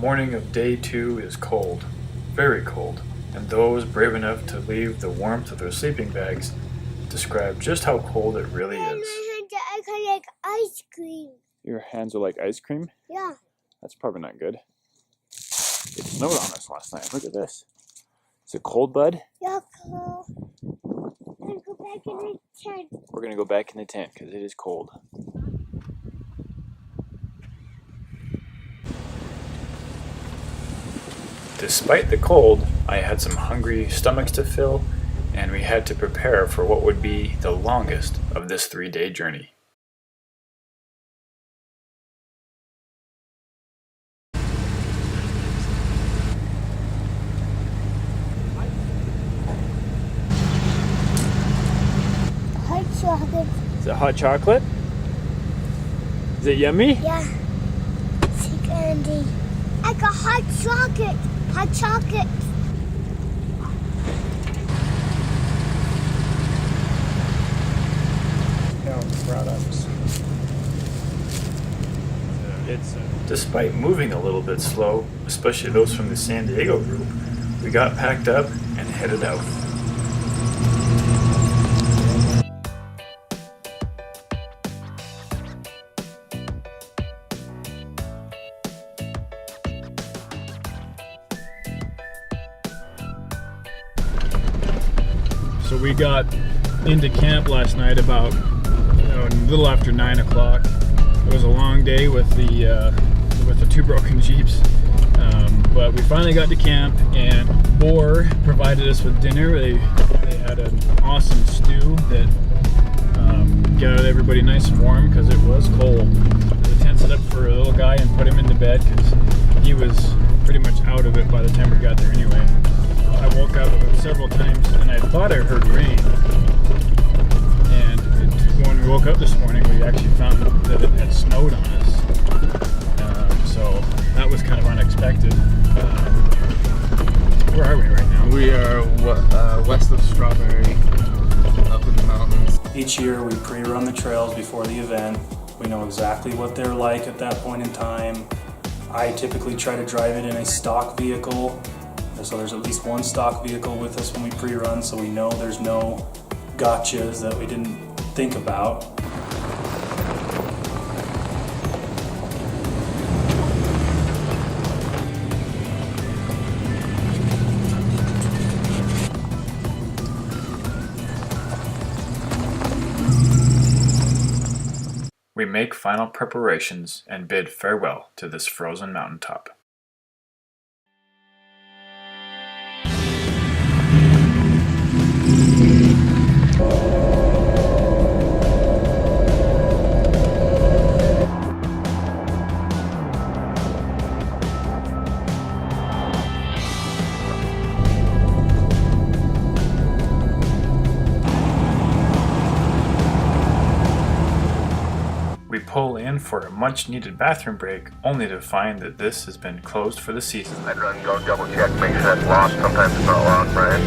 morning of day 2 is cold, very cold, and those brave enough to leave the warmth of their sleeping bags describe just how cold it really is. My hands are kind of like ice cream. Your hands are like ice cream? Yeah. That's probably not good. It snowed on us last night. Look at this. Is it cold, bud? Yeah, cold. I'm gonna go back in the tent. We're going to go back in the tent because it is cold. Despite the cold, I had some hungry stomachs to fill, and we had to prepare for what would be the longest of this 3-day journey. Hot chocolate. Is it hot chocolate? Is it yummy? Yeah. Sea candy. I got hot chocolate. Hot chocolate. Products. Despite moving a little bit slow, especially those from the San Diego group, we got packed up and headed out. So we got into camp last night about a little after 9 o'clock. It was a long day with the 2 broken Jeeps, but we finally got to camp, and BOAR provided us with dinner. They had an awesome stew that got everybody nice and warm because it was cold. The tent set up for a little guy and put him into bed because he was pretty much out of it by the time we got there anyway. I woke up several times and I thought I heard rain. When we woke up this morning, we actually found that it had snowed on us. So that was kind of unexpected. Where are we right now? We are west of Strawberry, up in the mountains. Each year we pre-run the trails before the event. We know exactly what they're like at that point in time. I typically try to drive it in a stock vehicle. So there's at least one stock vehicle with us when we pre-run, so we know there's no gotchas that we didn't think about. We make final preparations and bid farewell to this frozen mountaintop. We pull in for a much needed bathroom break, only to find that this has been closed for the season. I'd run, go double check, make sure that's lost. Sometimes it's not lost, right?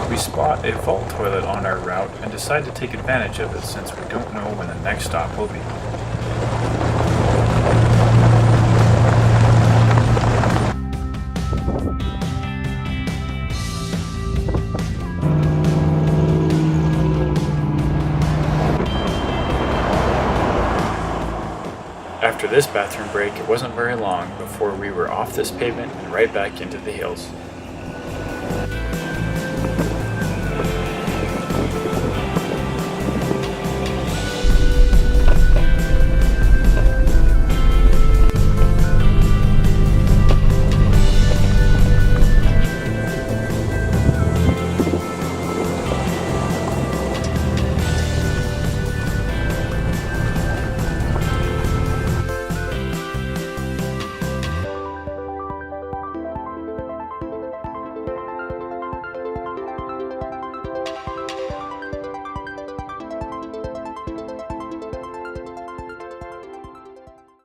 We spot a vault toilet on our route and decide to take advantage of it since we don't know when the next stop will be. After this bathroom break, it wasn't very long before we were off this pavement and right back into the hills.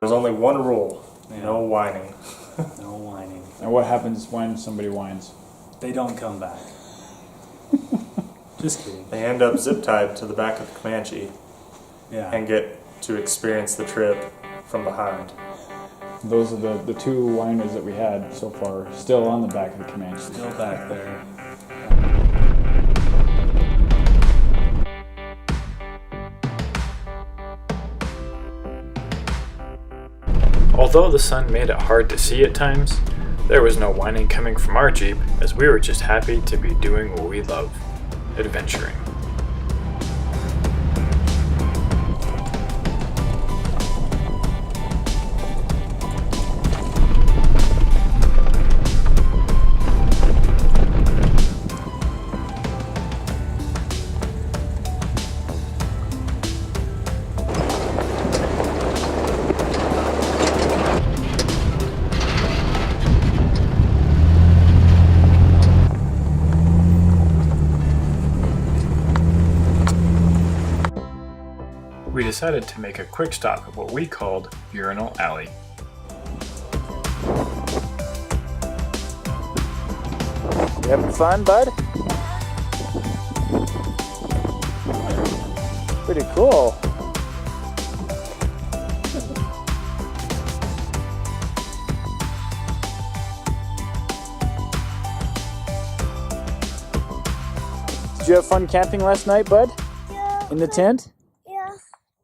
There's only one rule, no whining. No whining. And what happens when somebody whines? They don't come back. Just kidding. They end up zip tied to the back of the Comanche Yeah. and get to experience the trip from behind. Those are the two whiners that we had so far, still on the back of the Comanche. Still back there. Although the sun made it hard to see at times, there was no whining coming from our Jeep, as we were just happy to be doing what we love, adventuring. We decided to make a quick stop at what we called Urinal Alley. You having fun, bud? Pretty cool. Did you have fun camping last night, bud? Yeah. In the tent? Yeah.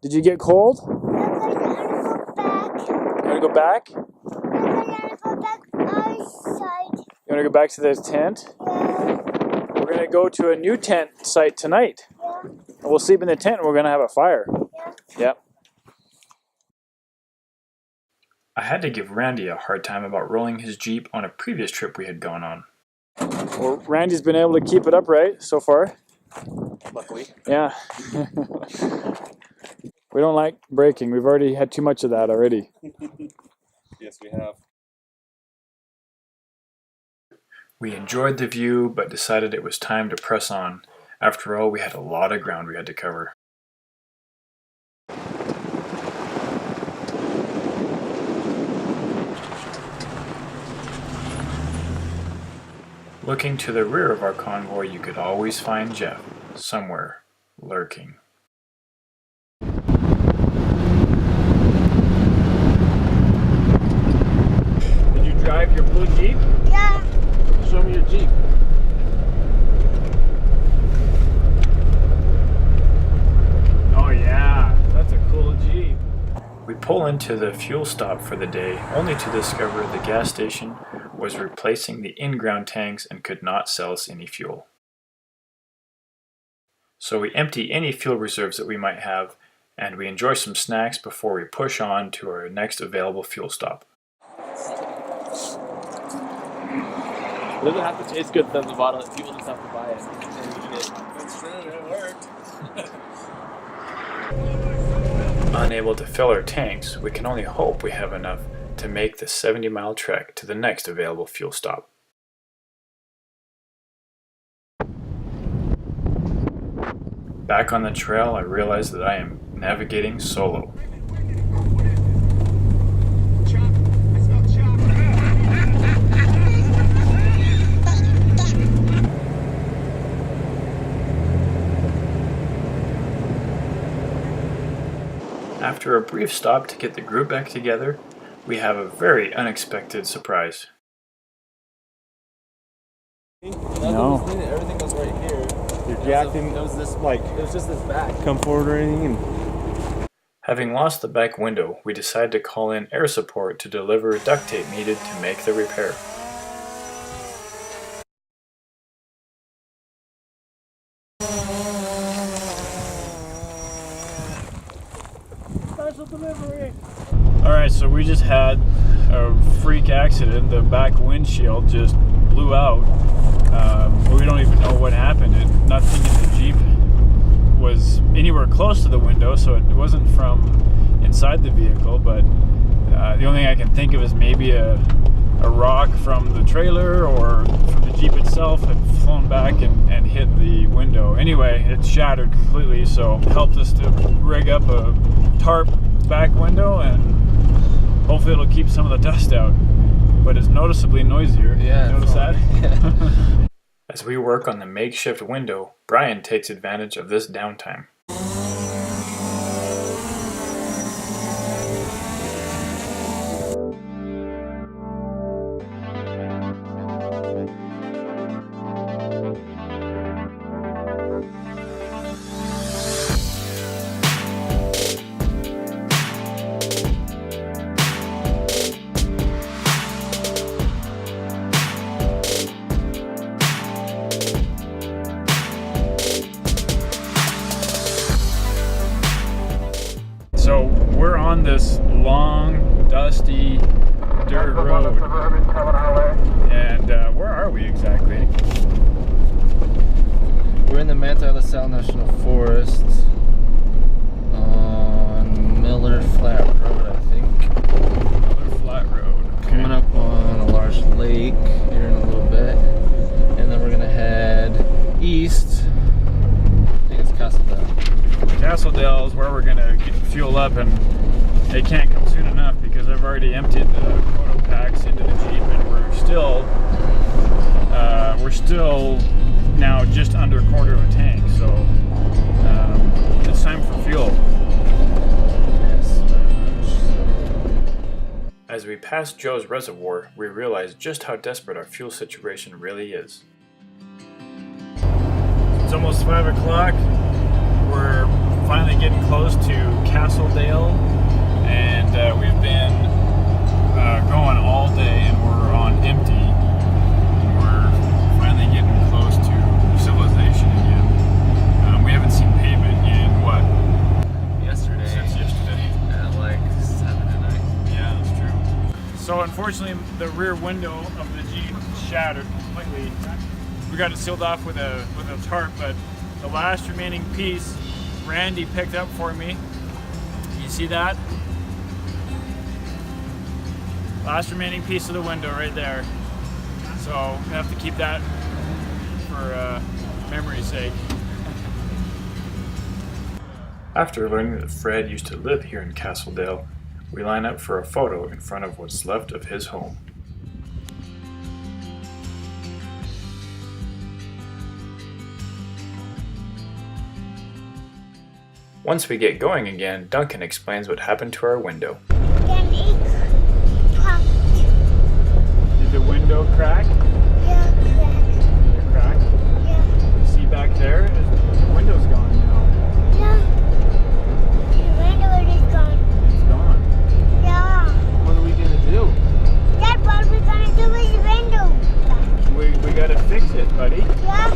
Did you get cold? I'm gonna You go back. want to go back? I'm gonna go back outside. You want to go back to the tent? Yeah. We're going to go to a new tent site tonight. Yeah. And we'll sleep in the tent and we're going to have a fire. Yeah. Yep. I had to give Randy a hard time about rolling his Jeep on a previous trip we had gone on. Well, Randy's been able to keep it upright so far. Luckily. Yeah. We don't like braking. We've already had too much of that already. Yes, we have. We enjoyed the view, but decided it was time to press on. After all, we had a lot of ground we had to cover. Looking to the rear of our convoy, you could always find Jeff, somewhere, lurking. Did you drive your blue Jeep? Yeah. Show me your Jeep. Oh yeah, that's a cool Jeep. We pull into the fuel stop for the day, only to discover the gas station was replacing the in-ground tanks and could not sell us any fuel. So we empty any fuel reserves that we might have, and we enjoy some snacks before we push on to our next available fuel stop. It doesn't have to taste good from the bottle. People just have to buy it and eat it. That's true. It worked. Unable to fill our tanks, we can only hope we have enough to make the 70-mile trek to the next available fuel stop. Back on the trail, I realize that I am navigating solo. After a brief stop to get the group back together, we have a very unexpected surprise. No. Everything was right here. You're jacking. It was this like. It was just this back. Come forward or anything. Having lost the back window, we decided to call in air support to deliver duct tape needed to make the repair. Special delivery. Alright, so we just had a freak accident. The back windshield just blew out. We don't even know what happened. Nothing in the Jeep was anywhere close to the window, so it wasn't from inside the vehicle, but the only thing I can think of is maybe a rock from the trailer or from the Jeep itself had flown back and hit the window. Anyway, it shattered completely, so it helped us to rig up a tarp back window, and Hopefully it'll keep some of the dust out, but it's noticeably noisier. Yeah, Notice that? yeah. As we work on the makeshift window, Brian takes advantage of this downtime. So we're on this long, dusty dirt road, and where are we exactly? We're in the Manta La Sal National Forest on Miller Flat Road, I think. Miller Flat Road. Okay. Coming up on a large lake here in a little bit, and then we're gonna head east. I think it's Castledale. Castledale is where we're gonna fuel up, and they can't come soon enough because I've already emptied the photo packs into the Jeep, and we're still now just under a quarter of a tank, so it's time for fuel. Yes, very much. As we pass Joe's reservoir, we realize just how desperate our fuel situation really is. It's almost 5 o'clock. We're finally getting close to Castledale, and we've been going all day, and we're on empty. We're finally getting close to civilization again. We haven't seen pavement in what? Yesterday. Since yesterday. At like 7 at night. Yeah, that's true. So unfortunately, the rear window of the Jeep shattered completely. We got it sealed off with a tarp, but the last remaining piece Randy picked up for me. You see that? Last remaining piece of the window right there. So we have to keep that for memory's sake. After learning that Fred used to live here in Castledale, we line up for a photo in front of what's left of his home. Once we get going again, Duncan explains what happened to our window. Then it cracked. Did the window crack? Yeah, crack. Did it crack? Yeah, See back there? The window's gone now. yeah. The window is gone. It's gone. Yeah. What are we gonna do? That's what we're gonna do with the window back. We gotta fix it, buddy. Yeah.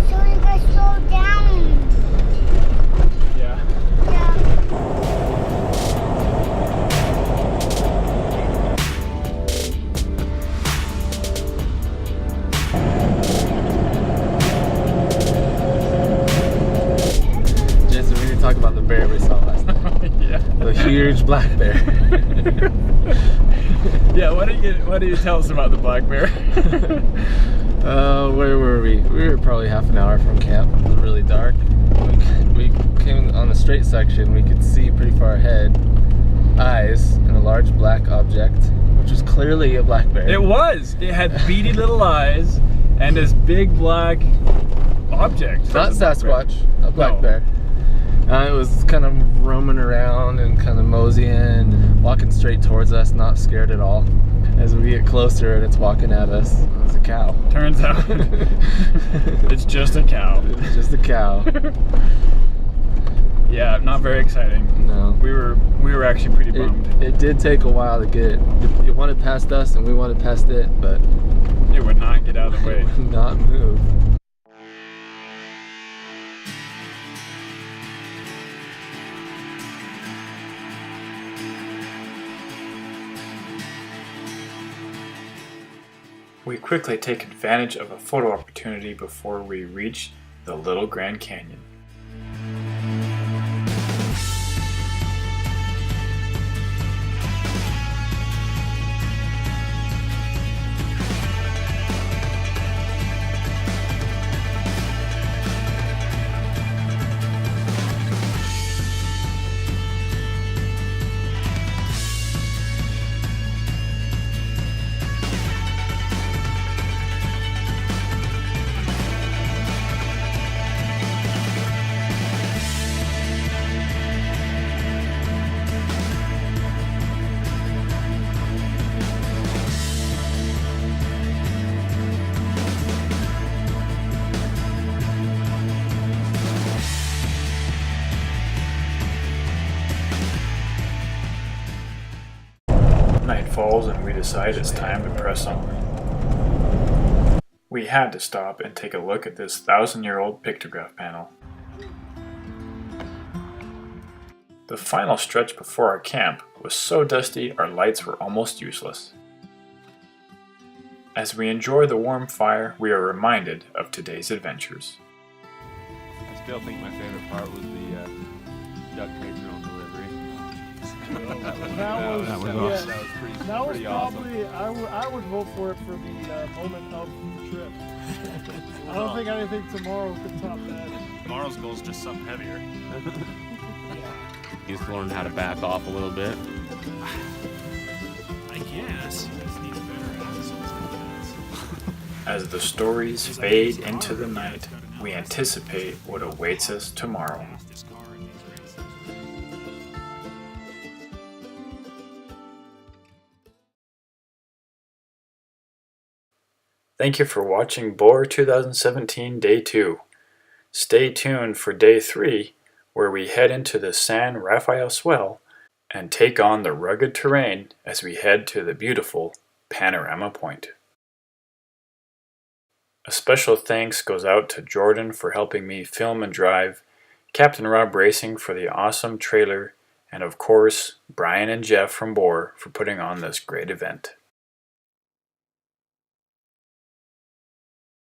So you can slow down. Yeah. Yeah. Jason, we need to talk about the bear we saw last night. Yeah. The huge black bear. Yeah, why don't you tell us about the black bear? Where were we? We were probably half an hour from camp. It was really dark. We came on the straight section. We could see pretty far ahead. Eyes and a large black object, which was clearly a black bear. It was. It had beady little eyes and this big black object. Not Sasquatch, a black No. bear. It was kind of roaming around and kind of moseying, walking straight towards us, not scared at all. As we get closer and it's walking at us, it's a cow. Turns out it's just a cow. It's just a cow. Yeah, not very exciting. No. We were actually pretty bummed. It did take a while to get it. It wanted past us and we wanted past it, but It would not get out of the way. it would not move. We quickly take advantage of a photo opportunity before we reach the Little Grand Canyon. decide it's time to press on. We had to stop and take a look at this 1,000-year-old pictograph panel. The final stretch before our camp was so dusty our lights were almost useless. As we enjoy the warm fire, we are reminded of today's adventures. I still think my favorite part was the duct tape drone delivery. That was awesome. That was pretty awesome. probably, I would vote for it for the moment of the trip. I don't think anything tomorrow could top that. Tomorrow's goal is just something heavier. He's learned how to back off a little bit. I guess. As the stories fade into the night, we anticipate what awaits us tomorrow. Thank you for watching BOAR 2017 Day 2. Stay tuned for Day 3, where we head into the San Rafael Swell and take on the rugged terrain as we head to the beautiful Panorama Point. A special thanks goes out to Jordan for helping me film and drive, Captain Rob Racing for the awesome trailer, and of course, Brian and Jeff from BOAR for putting on this great event.